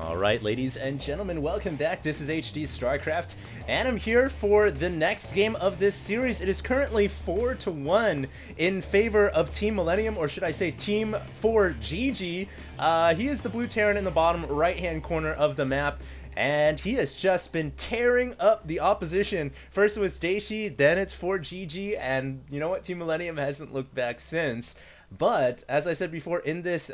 Alright, ladies and gentlemen, welcome back. This is HD Starcraft, and I'm here for the next game of this series. It is currently 4-1 in favor of Team Millennium, or should I say Team.ForGG. He is the blue Terran in the bottom right-hand corner of the map, and he has just been tearing up the opposition. First it was Daishi, then it's 4GG, and you know what? Team Millennium hasn't looked back since. But as I said before, in this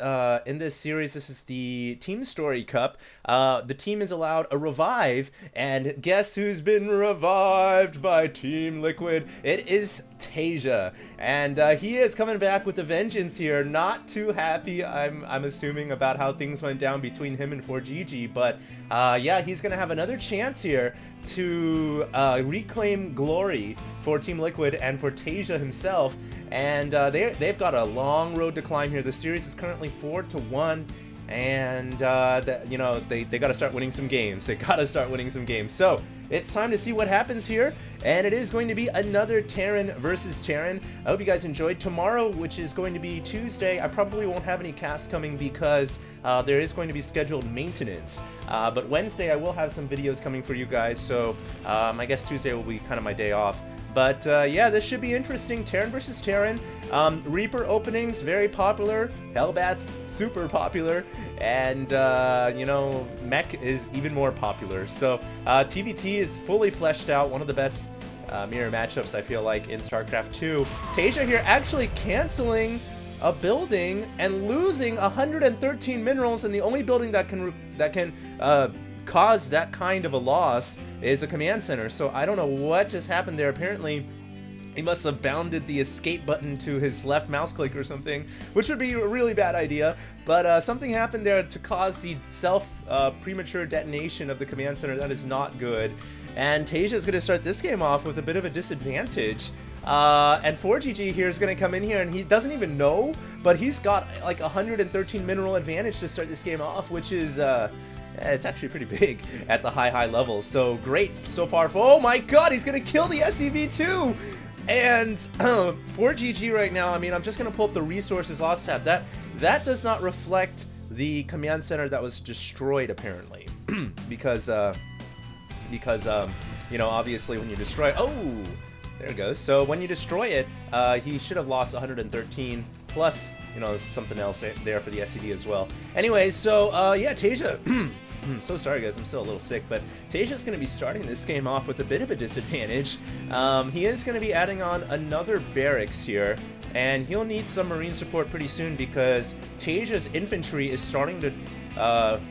series, this is the Team Story Cup. The team is allowed a revive, and guess who's been revived by Team Liquid? It is Taeja, and he is coming back with a vengeance here. Not too happy, I'm assuming, about how things went down between him and 4GG, but yeah, he's gonna have another chance here to reclaim glory for Team Liquid and for Taeja himself, and they've got a long road to climb here. The series is currently 4-1, and you know, they got to start winning some games. They got to start winning some games. So it's time to see what happens here, and it is going to be another Terran versus Terran. I hope you guys enjoyed. Tomorrow, which is going to be Tuesday, I probably won't have any casts coming because there is going to be scheduled maintenance. But Wednesday, I will have some videos coming for you guys, so I guess Tuesday will be kind of my day off. But yeah, this should be interesting. Terran versus Terran. Reaper openings, very popular. Hellbats, super popular. And, you know, Mech is even more popular. So TvT is fully fleshed out. One of the best mirror matchups, I feel like, in StarCraft 2. Taeja here actually canceling a building and losing 113 minerals, and the only building that can cause that kind of a loss is a command center. So I don't know what just happened there. Apparently he must have bounded the escape button to his left mouse click or something, which would be a really bad idea. But something happened there to cause the premature detonation of the command center. That is not good. And Taeja is going to start this game off with a bit of a disadvantage. And 4GG here is going to come in here, and he doesn't even know, but he's got like 113 mineral advantage to start this game off, which is it's actually pretty big at the high levels. So great so far. Oh my god, he's gonna kill the SCV too! And 4GG right now, I mean, I'm just gonna pull up the resources loss tab. That does not reflect the command center that was destroyed, apparently. because you know, obviously when you destroy, oh, there it goes. So when you destroy it, he should have lost 113 plus, you know, something else there for the SCV as well. Anyway, so yeah, Taeja. So sorry guys, I'm still a little sick, but Taeja's going to be starting this game off with a bit of a disadvantage. He is going to be adding on another barracks here, and he'll need some marine support pretty soon because Taeja's infantry is starting to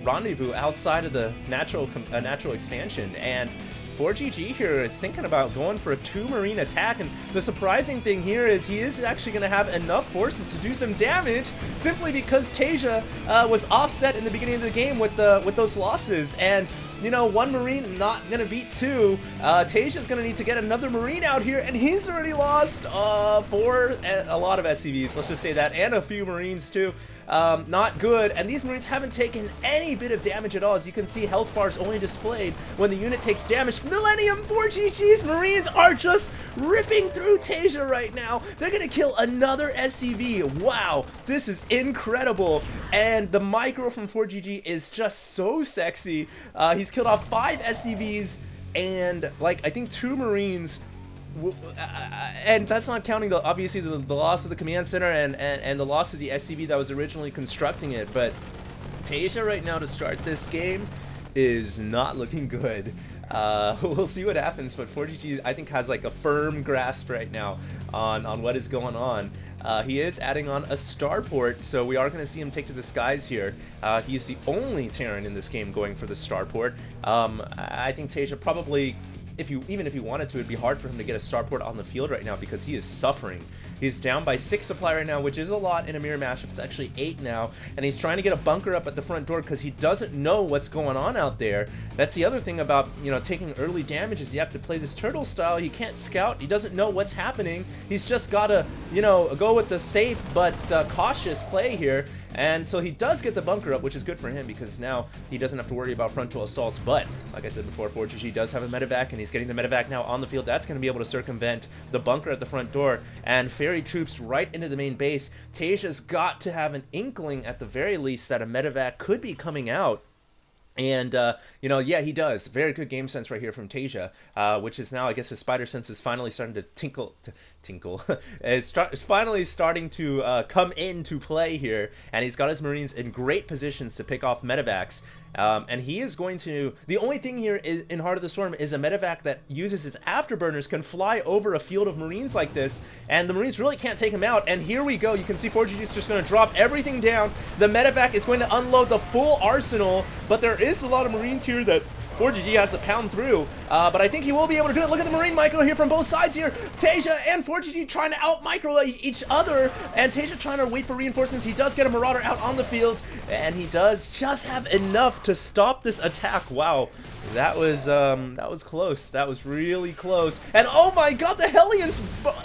rendezvous outside of the natural expansion, and 4GG here is thinking about going for a 2-marine attack, and the surprising thing here is he is actually going to have enough forces to do some damage simply because Taeja was offset in the beginning of the game with those losses, and you know, 1 marine not going to beat 2. Taeja's going to need to get another marine out here, and he's already lost for a lot of SCVs, let's just say that, and a few marines too. Not good, and these marines haven't taken any bit of damage at all. As you can see, health bars only displayed when the unit takes damage. Millennium 4GG's marines are just ripping through Taeja right now. They're gonna kill another SCV. Wow, this is incredible, and the micro from 4GG is just so sexy. He's killed off 5 SCVs and like I think 2 marines. And that's not counting obviously the loss of the command center and the loss of the SCV that was originally constructing it. But Taeja right now to start this game is not looking good. We'll see what happens, but 4GG I think has like a firm grasp right now on what is going on. He is adding on a starport, so we are going to see him take to the skies here. He's the only Terran in this game going for the starport. I think Taeja probably, even if he wanted to, it'd be hard for him to get a starport on the field right now because he is suffering. He's down by 6 supply right now, which is a lot in a mirror matchup. It's actually 8 now, and he's trying to get a bunker up at the front door because he doesn't know what's going on out there. That's the other thing about, you know, taking early damage is you have to play this turtle style. He can't scout. He doesn't know what's happening. He's just got to, you know, go with the safe but cautious play here. And so he does get the bunker up, which is good for him because now he doesn't have to worry about frontal assaults. But like I said before, 4GG does have a medevac, and he's getting the medevac now on the field. That's going to be able to circumvent the bunker at the front door and ferry troops right into the main base. Taeja's got to have an inkling at the very least that a medevac could be coming out. And, you know, yeah, he does. Very good game sense right here from TvT, which is now, I guess, his spider sense is finally starting to tinkle, is finally starting to come into play here. And he's got his Marines in great positions to pick off medevacs. And he is going to... The only thing here in Heart of the Storm is a medevac that uses its afterburners can fly over a field of Marines like this, and the Marines really can't take him out. And here we go. You can see 4GG is just going to drop everything down. The medevac is going to unload the full arsenal, but there is a lot of Marines here that 4GG has to pound through, but I think he will be able to do it. Look at the Marine micro here from both sides here. TvT and 4GG trying to out-micro each other, and TvT trying to wait for reinforcements. He does get a Marauder out on the field, and he does just have enough to stop this attack. Wow, that was close. That was really close. And oh my god, the Hellions,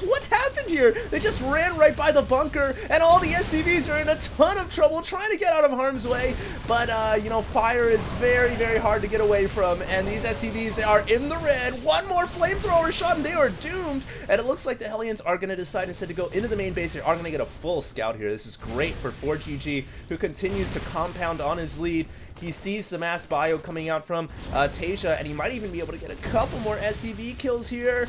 what happened here? They just ran right by the bunker, and all the SCVs are in a ton of trouble trying to get out of harm's way, but you know, fire is very, very hard to get away from. And these SCVs are in the red. One more flamethrower shot and they are doomed. And it looks like the Hellions are going to decide instead to go into the main base. They are going to get a full scout here. This is great for 4GG, who continues to compound on his lead. He sees some mass bio coming out from TvT, and he might even be able to get a couple more SCV kills here.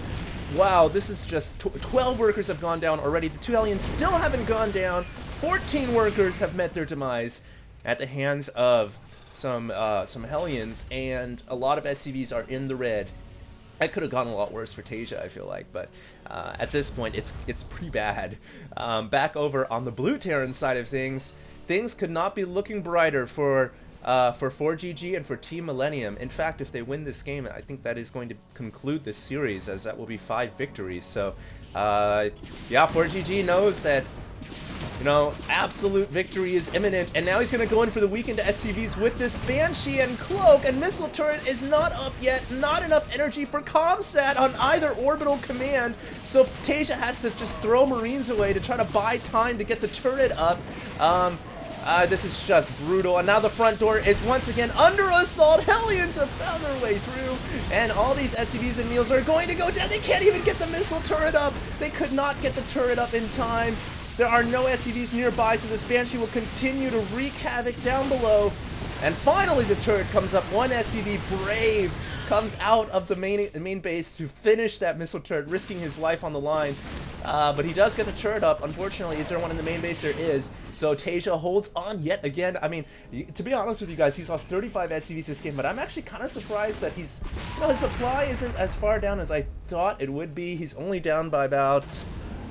Wow, this is just 12 workers have gone down already. The 2 Hellions still haven't gone down. 14 workers have met their demise at the hands of some Hellions, and a lot of SCVs are in the red. That could have gone a lot worse for TvT, I feel like, but at this point, it's pretty bad. Back over on the blue Terran side of things could not be looking brighter for 4GG and for Team Millennium. In fact, if they win this game, I think that is going to conclude this series, as that will be 5 victories. So, yeah, 4GG knows that, you know, absolute victory is imminent, and now he's going to go in for the weakened SCVs with this Banshee and Cloak, and Missile Turret is not up yet. Not enough energy for Comsat on either orbital command, so TvT has to just throw Marines away to try to buy time to get the turret up. This is just brutal, and now the front door is once again under assault. Hellions have found their way through, and all these SCVs and Meals are going to go down. They can't even get the Missile Turret up. They could not get the turret up in time. There are no SCVs nearby, so this Banshee will continue to wreak havoc down below. And finally the turret comes up. One SCV, Brave, comes out of the main base to finish that missile turret, risking his life on the line. But he does get the turret up. Unfortunately, is there one in the main base? There is. So TvT holds on yet again. I mean, to be honest with you guys, he's lost 35 SCVs this game, but I'm actually kind of surprised that he's, you know, his supply isn't as far down as I thought it would be. He's only down by about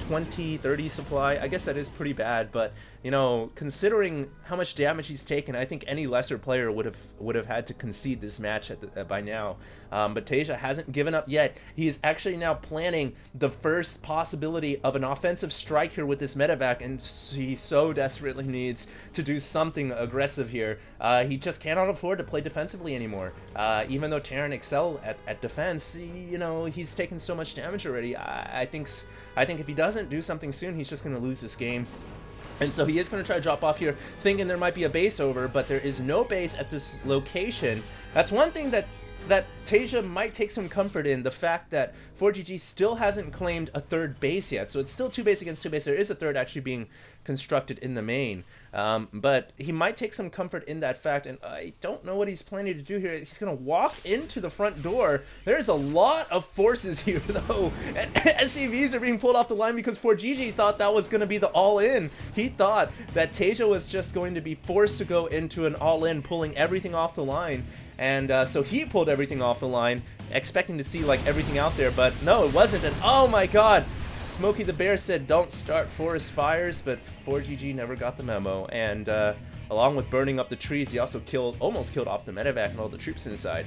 20, 30 supply. I guess that is pretty bad, but you know, considering how much damage he's taken, I think any lesser player would have had to concede this match by now. But TvT hasn't given up yet. He is actually now planning the first possibility of an offensive strike here with this medevac, and he so desperately needs to do something aggressive here. He just cannot afford to play defensively anymore. Even though Terran excel at defense, you know, he's taken so much damage already. I think if he doesn't do something soon, he's just going to lose this game. And so he is going to try to drop off here, thinking there might be a base over, but there is no base at this location. That's one thing that TvT might take some comfort in, the fact that 4GG still hasn't claimed a third base yet. So it's still 2 base against 2 base. There is a third actually being constructed in the main. But he might take some comfort in that fact, and I don't know what he's planning to do here. He's going to walk into the front door. There's a lot of forces here, though, and SCVs are being pulled off the line because 4GG thought that was going to be the all-in. He thought that TvT was just going to be forced to go into an all-in, pulling everything off the line. And so he pulled everything off the line, expecting to see like everything out there, but no, it wasn't. And oh my god, Smokey the Bear said don't start forest fires, but 4GG never got the memo. And along with burning up the trees, he also almost killed off the medevac and all the troops inside.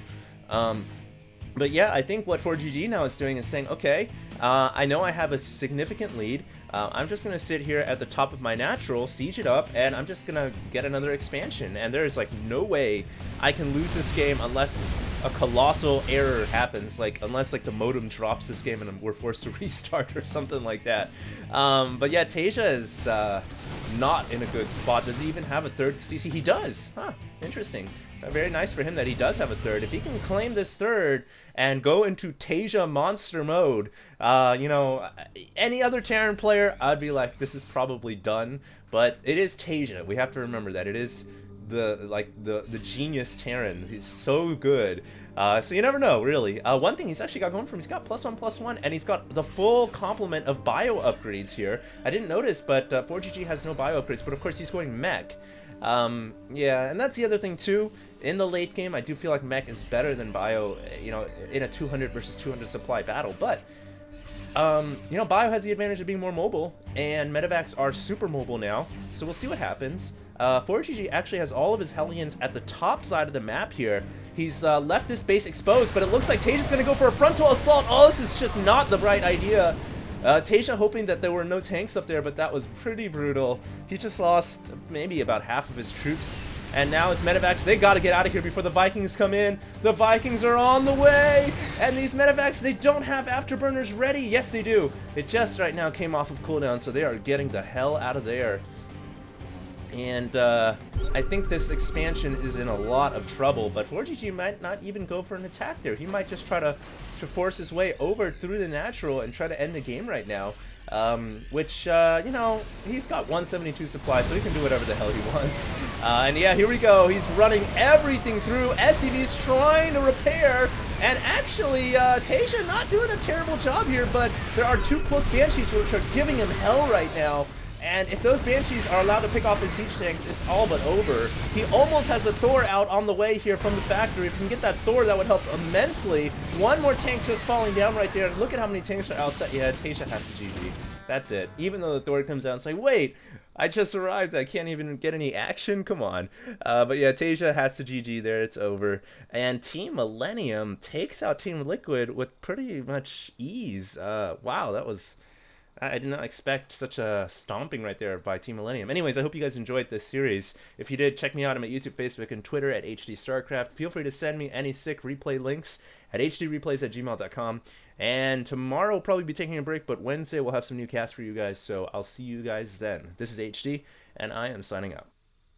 But yeah, I think what 4GG now is doing is saying, okay, I know I have a significant lead. I'm just going to sit here at the top of my natural, siege it up, and I'm just going to get another expansion. And there's like no way I can lose this game unless a colossal error happens, like unless like the modem drops this game and we're forced to restart or something like that. But yeah, TvT is not in a good spot. Does he even have a third CC? He does. Huh, interesting. Very nice for him that he does have a third. If he can claim this third and go into TvT monster mode, you know, any other Terran player, I'd be like, this is probably done. But it is TvT. We have to remember that. It is the genius Terran. He's so good. So you never know, really. One thing he's actually got going for him, he's got +1/+1, and he's got the full complement of bio upgrades here. I didn't notice, but 4GG has no bio upgrades, but of course he's going mech. Yeah, and that's the other thing too. In the late game, I do feel like mech is better than bio, you know, in a 200 versus 200 supply battle, but you know, bio has the advantage of being more mobile, and medevacs are super mobile now, so we'll see what happens. 4GG actually has all of his Hellions at the top side of the map here. He's left this base exposed, but it looks like Taeja's going to go for a frontal assault. Oh, this is just not the right idea. Taeja hoping that there were no tanks up there, but that was pretty brutal. He just lost maybe about half of his troops. And now his medevacs, they got to get out of here before the Vikings come in. The Vikings are on the way. And these medevacs, they don't have afterburners ready. Yes, they do. It just right now came off of cooldown, so they are getting the hell out of there. And I think this expansion is in a lot of trouble, but 4GG might not even go for an attack there. He might just try to force his way over through the natural and try to end the game right now. Which, you know, he's got 172 supply, so he can do whatever the hell he wants. And yeah, here we go. He's running everything through. SCV's trying to repair, and actually, Taeja not doing a terrible job here, but there are 2 cloaked Banshees which are giving him hell right now. And if those Banshees are allowed to pick off his siege tanks, it's all but over. He almost has a Thor out on the way here from the factory. If he can get that Thor, that would help immensely. One more tank just falling down right there. Look at how many tanks are outside. Yeah, Taeja has to GG. That's it. Even though the Thor comes out and say, wait, I just arrived. I can't even get any action. Come on. But yeah, Taeja has to GG there. It's over. And Team Millennium takes out Team Liquid with pretty much ease. Wow, that was... I did not expect such a stomping right there by Team Millennium. Anyways, I hope you guys enjoyed this series. If you did, check me out on my YouTube, Facebook, and Twitter at HDStarcraft. Feel free to send me any sick replay links at HDreplays@gmail.com. And tomorrow we'll probably be taking a break, but Wednesday we'll have some new casts for you guys, so I'll see you guys then. This is HD, and I am signing out.